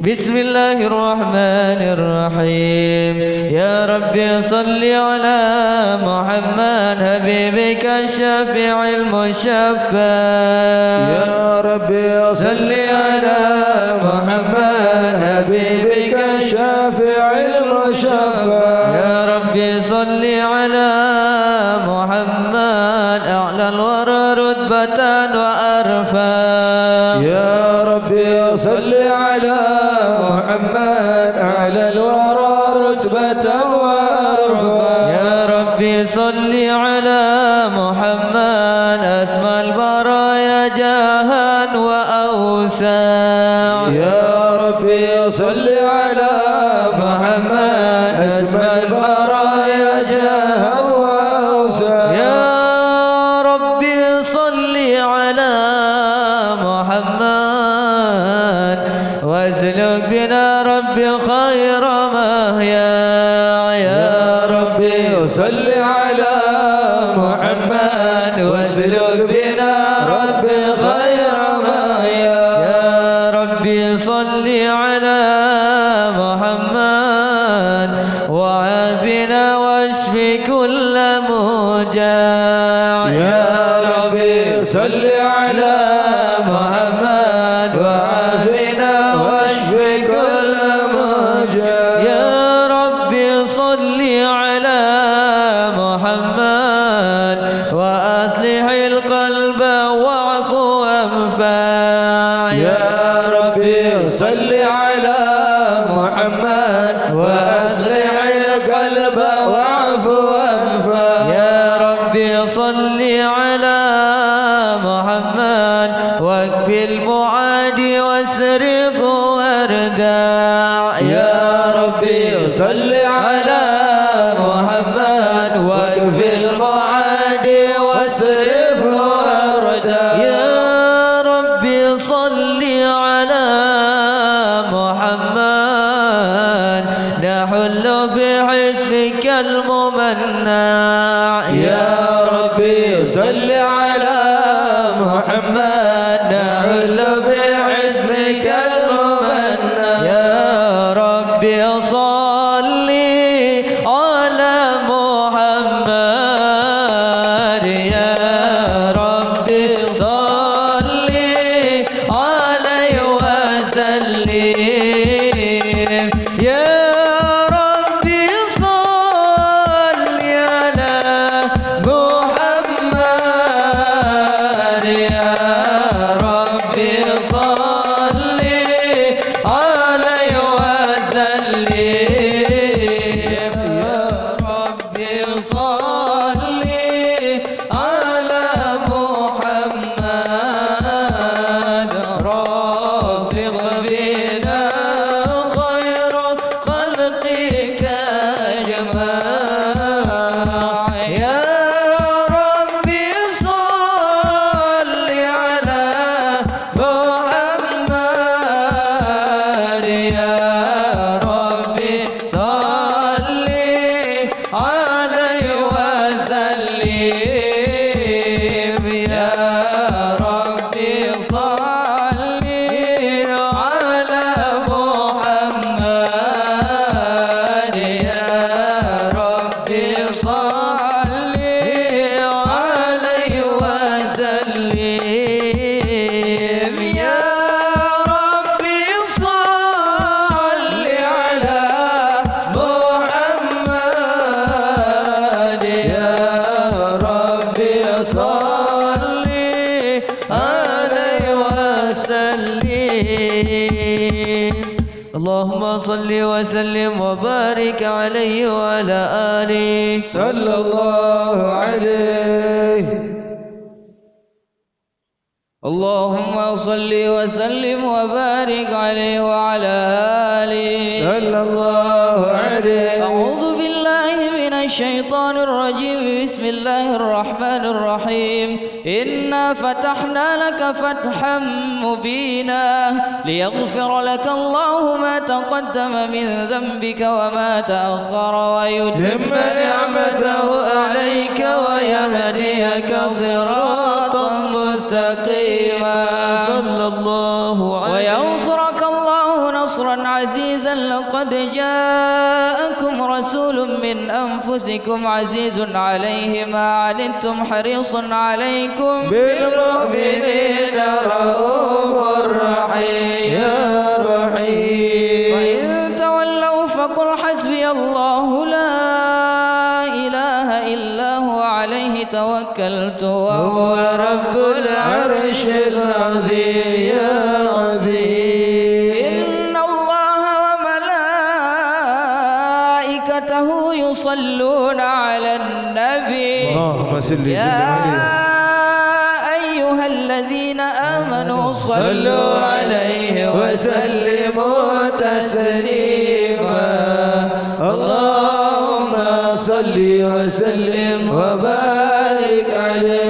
بسم الله الرحمن الرحيم. يا ربي صل على محمد حبيبك الشفيع المشفع. يا ربي صل على محمد حبيبك الشافع المشفع. يا ربي صل على محمد أعلى الورى رتبة وأرفع. يا ربي صل على محمد أعلى الورى رتبة وأرفع. يا ربي صل على محمد أسمى البرايا جاها وأوسع. يا ربي صل على محمد أسمى البرايا جاها وأوسع. يا ربي صل على محمد واسلك بنا ربي خير مهيا. يا ربي صل على محمد واسلك بنا ربي خير مهيا. يا ربي صل على محمد وعافنا واشف كل موجع. يا ربي صل على محمد وعافنا واشف كل موجع. يا ربي صل على محمد وأصلح القلب واعف وانفع. يا ربي صل على محمد وأصلح القلب واعف وانفع. يا ربي صل على محمد واكفي المعادي واسرف واردع. يا ربي صل على محمد واكفي المعادي واصرف وردع. يا ربي صل على محمد نحل في حسنك الممنع. يا ربي صل على محمد نحل في حسنك الممنع. يا ربي صل على محمد. يا ربي صل عليه وسلم. يا ربي صل على محمد. يا ربي صل عليه وسلم. يا ربي صل على محمد رافق بنا خير خلقك أجمع. يا ربي صل على محمد. يا ربي صل عليه وسلم. يا ربي صل على محمد. يا ربي صل عليه وسلم. يا ربي صل على محمد. يا ربي صل عليه وسلم. اللهم صل وسلم وبارك عليه وعلى آله. صلى الله عليه. اللهم صل وسلم وبارك عليه وعلى آله. صلى الله عليه. أعوذ بالله من الشيطان الرجيم. بسم الله الرحمن الرحيم. إنا فتحنا لك فتحا مبينا ليغفر لك الله ما تقدم من ذنبك وما تأخر ويتم نعمته عليك ويهديك صراطا مستقيما. صلى الله عليه وينصرك الله نصرا نصرا عزيزا لقد جاءكم رسول من أنفسكم عزيز عليه ما عنتم حريص عليكم بالمؤمنين رؤوف رحيم يا رحيم. وإن تولوا فقل حسبي الله لا إله إلا هو عليه توكلت هو رب العرش العظيم يا عظيم. إن الله وملائكته يصلون على النبي اللهم صل وسلم يا عليه. أيها الذين آمنوا صلوا عليه وسلموا تسليما. اللهم صل وسلم وبارك عليه.